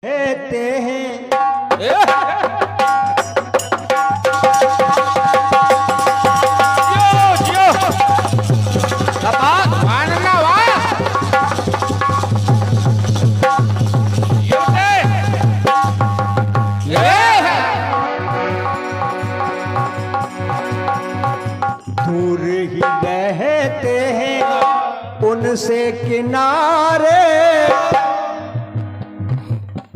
कहते हैं दूर ही रहते हैं उनसे किनारे,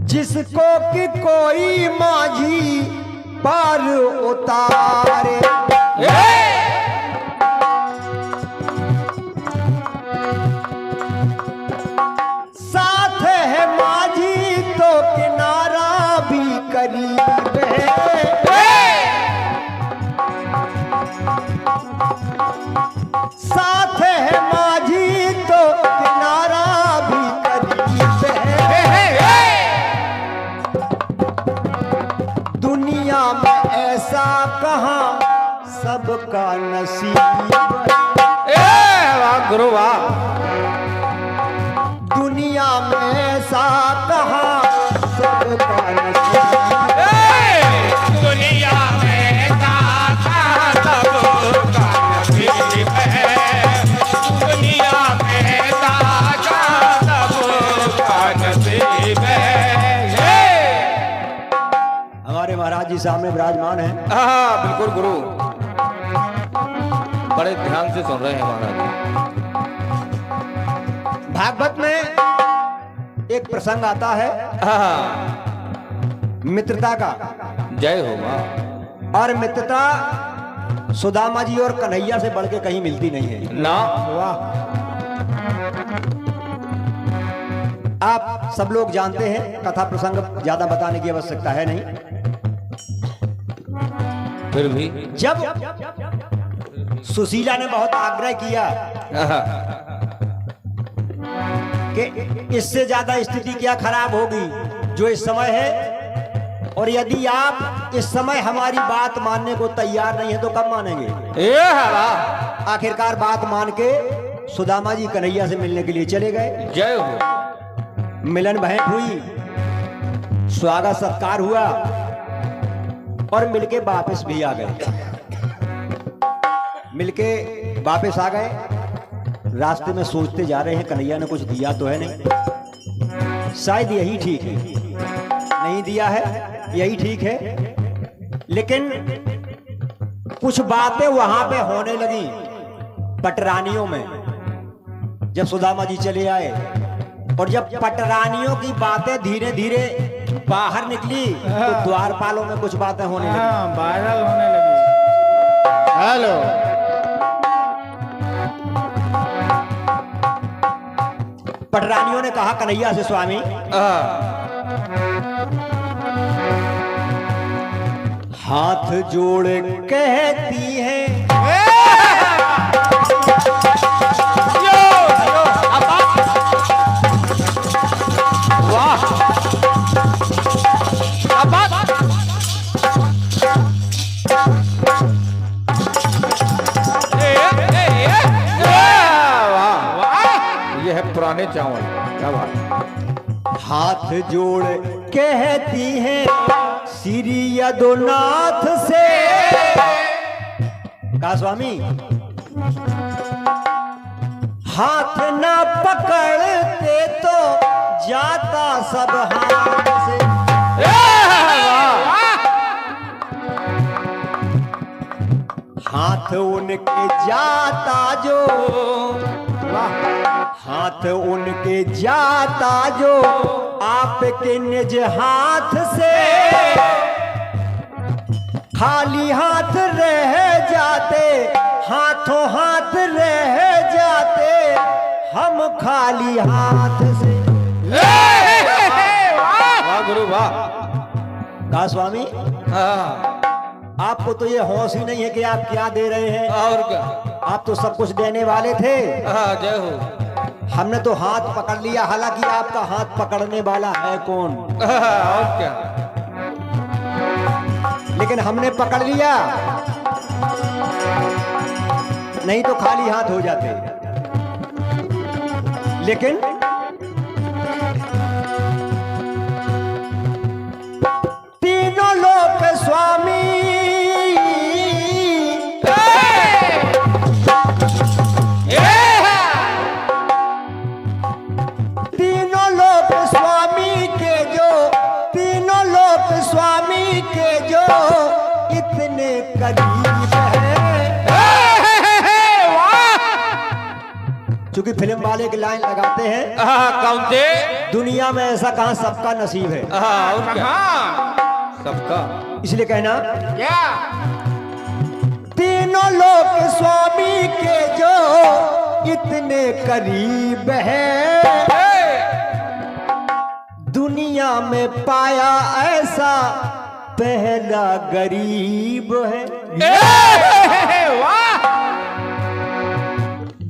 जिसको कि कोई माझी पार उतारे। साथ है माझी तो किनारा भी करीब है, साथ है माझी तो किनारा भी करीब है। दुनिया में ऐसा कहाँ सबका नसीब गुरु वाह। दुनिया में ऐसा कहाँ सबका नसीब, दुनिया में ऐसा कहाँ सबका नसीब है, दुनिया में ऐसा कहाँ सबका नसीब है। हमारे महाराज जी सामने विराजमान है। हाँ बिल्कुल गुरु, बड़े ध्यान से सुन रहे हैं महाराज। भागवत में एक प्रसंग आता है मित्रता का। जय हो मां। और मित्रता सुदामा जी और कन्हैया से बढ़ के कहीं मिलती नहीं है ना। वाह। आप सब लोग जानते हैं, कथा प्रसंग ज्यादा बताने की आवश्यकता है नहीं। फिर भी जब सुशीला ने बहुत आग्रह किया कि इससे ज्यादा स्थिति क्या खराब होगी जो इस समय है, और यदि आप इस समय हमारी बात मानने को तैयार नहीं है तो कब मानेंगे। आखिरकार बात मान के सुदामा जी कन्हैया से मिलने के लिए चले गए। जय हो। मिलन भेंट हुई, स्वागत सत्कार हुआ और मिलके वापस भी आ गए। मिलके वापस आ गए। रास्ते में सोचते जा रहे हैं कन्हैया ने कुछ दिया तो है नहीं, शायद यही ठीक है, नहीं दिया है यही ठीक है। लेकिन कुछ बातें वहां पे होने लगी पटरानियों में। जब सुदामा जी चले आए और जब पटरानियों की बातें धीरे धीरे बाहर निकली तो द्वारपालों में कुछ बातें होने लगी, वायरल होने लगी। हेलो। पटरानियों ने कहा कन्हैया से, स्वामी हाथ जोड़ कहती है वाह। ये है पुराने चावल। क्या बात। हाथ जोड़ कहती है श्री यदुनाथ से। कहा स्वामी हाथ ना पकड़ते तो जाता सब हाथ से। हाथ उनके जाता जो, हाथ उनके जाता जो आपके निज हाथ से। खाली हाथ रह जाते, हाथों हाथ रह जाते हम खाली हाथ से। वाह गुरु वाह। कहा स्वामी आपको तो ये होश ही नहीं है कि आप क्या दे रहे हैं। और क्या, आप तो सब कुछ देने वाले थे। जय हो। हमने तो हाथ पकड़ लिया, हालांकि आपका हाथ पकड़ने वाला है कौन। और क्या, लेकिन हमने पकड़ लिया, नहीं तो खाली हाथ हो जाते। लेकिन इतने करीब है। चूंकि फिल्म वाले की लाइन लगाते हैं, कौन से? दुनिया में ऐसा कहां सबका नसीब है, और क्या? सबका। इसलिए कहना क्या? तीनों लोग स्वामी के जो इतने करीब है, दुनिया में पाया ऐसा पहला गरीब है। वाह!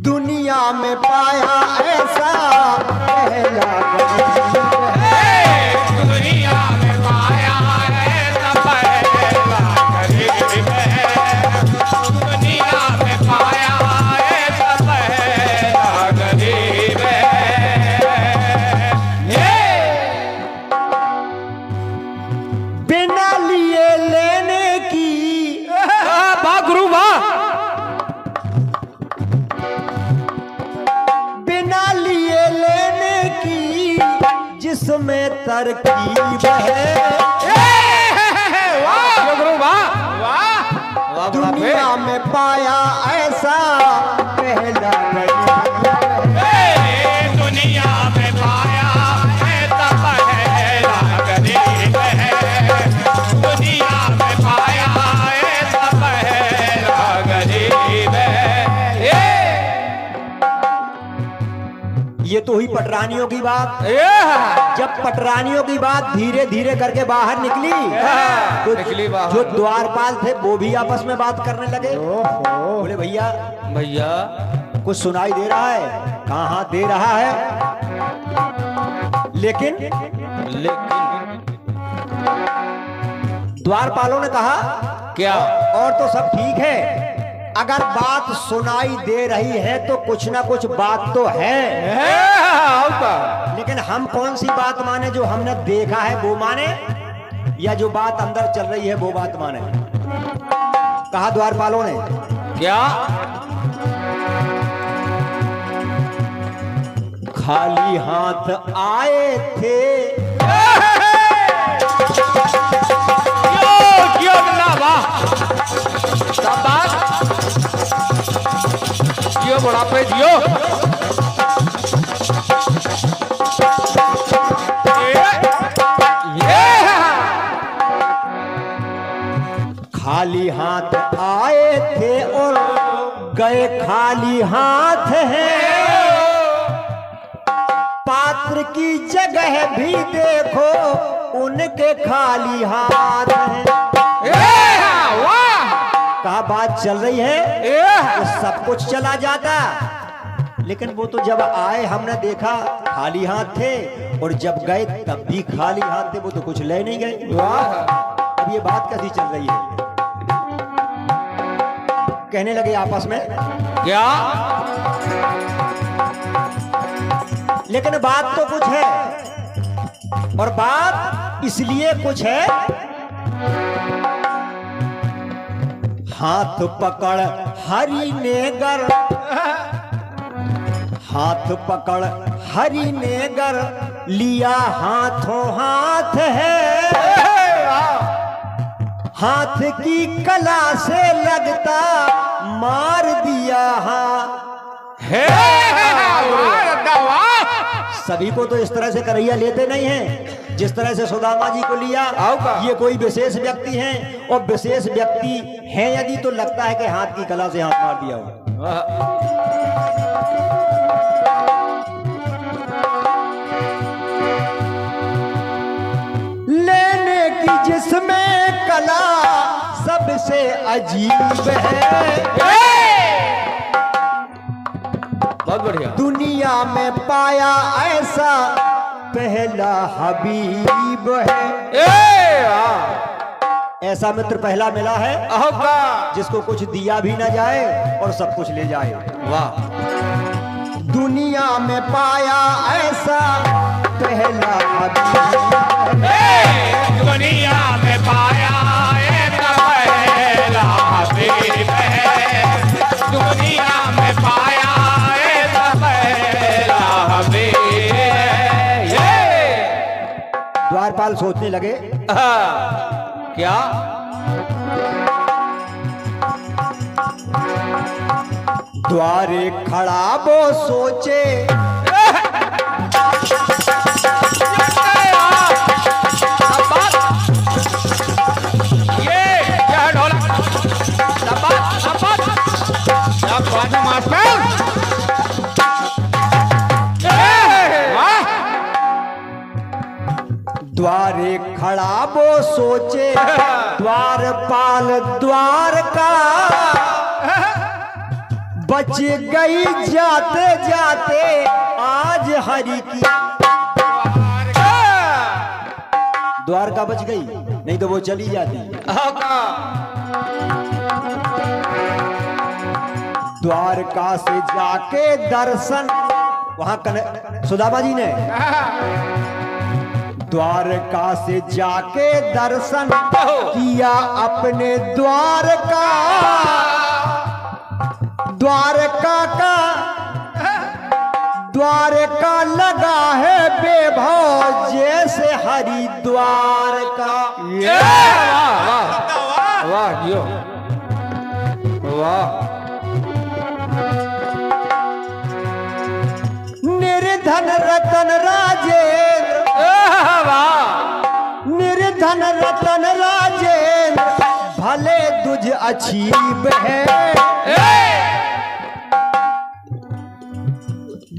दुनिया में पाया ऐसा पहला गरीब है। दुनिया में पाया ऐसा पहला गरीब है। दुनिया में पाया ऐसा पहला गरीब है। बिना लिए लेने की, वाह गुरु वाह। बिना लिए लेने की जिसमें तरकीब है। वाह गुरु वाह। वाह! वाह दुनिया में पाया ऐसा पहला गरीब है। दुनिया में पाया ऐसा पहला गरीब है। दुनिया में पाया ऐसा पहला गरीब है। ये तो हुई पटरानियों की बात। जब पटरानियों की बात धीरे धीरे करके बाहर निकली, तो निकली बाहर। जो द्वारपाल थे वो भी आपस में बात करने लगे। बोले भैया भैया कुछ सुनाई दे रहा है? कहाँ हाथ दे रहा है, लेकिन लेकिन द्वारपालों ने कहा क्या? और तो सब ठीक है, अगर बात सुनाई दे रही है तो कुछ ना कुछ बात तो है, लेकिन हम कौन सी बात माने? जो हमने देखा है वो माने, या जो बात अंदर चल रही है वो बात माने? कहा द्वारपालों ने क्या? खाली हाथ आए थे, क्यों ना वाह! शाबाश। जियो बुढ़ापे जियो। खाली हाथ आए थे और गए खाली हाथ हैं। पात्र की जगह भी देखो उनके खाली हाथ हैं। कहा बात चल रही है तो सब कुछ चला जाता, लेकिन वो तो जब आए हमने देखा खाली हाथ थे, और जब गए तब भी खाली हाथ थे, वो तो कुछ ले नहीं गए। अब ये बात कैसी चल रही है? कहने लगे आपस में क्या? लेकिन बात तो कुछ है, और बात इसलिए कुछ है, हाथ पकड़ हरि नेगर, हाथ पकड़ हरि नेगर लिया हाथों हाथ है। हाथ की कला से लगता मार दिया हाथ। सभी को तो इस तरह से करैया लेते नहीं हैं जिस तरह से सुदामा जी को लिया। ये कोई विशेष व्यक्ति हैं, और विशेष व्यक्ति हैं यदि तो लगता है कि हाथ की कला से हाथ मार दिया हो। लेने की जिसमें कला सबसे अजीब है। बहुत बढ़िया। दुनिया में पाया ऐसा पहला हबीब है। ऐसा मित्र पहला मिला है जिसको कुछ दिया भी ना जाए और सब कुछ ले जाए। वाह। दुनिया में पाया ऐसा पहला हबीब है। दुनिया में पाया ऐसा पहला हबीब है। दुनिया में पाया ऐसा पहला हबीब है। द्वारपाल सोचने लगे क्या? द्वारे खड़ा वो सोचे ये क्या है ढोलक? क्या बात है मास्टर? वाह! द्वारे खड़ा वो सोचे द्वारपाल द्वार का बच गई जाते जाते आज हरि की द्वारका बच गई, नहीं तो वो चली जाती। द्वारका से जाके दर्शन वहां सुदामा जी ने द्वारका से जाके दर्शन किया अपने द्वारका द्वारका लगा है बेभव जैसे हरिद्वार का। वाह वाह वाह यो वाह। निर्धन रतन राजेंद्र निर्धन रतन राजेंद्र भले तुझ अछीब है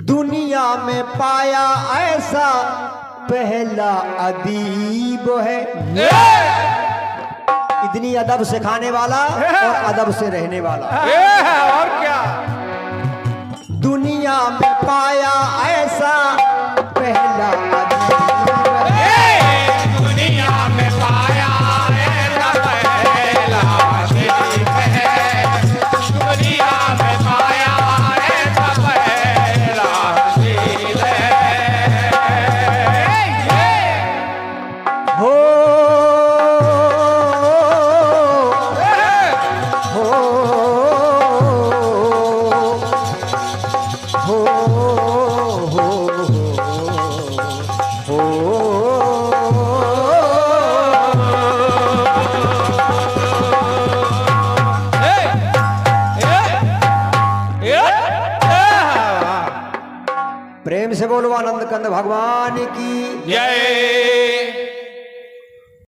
दुनिया में पाया ऐसा पहला अदीब है। इतनी अदब सिखाने वाला और अदब से रहने वाला और क्या? दुनिया में पाया ऐसा पहला अदीब ए, दुनिया में पाया ऐसा पहला अदीब है। दुनिया में पाया ऐसा पहला अदीब है। हो प्रेम से बोलो आनंद कंद भगवान की जय।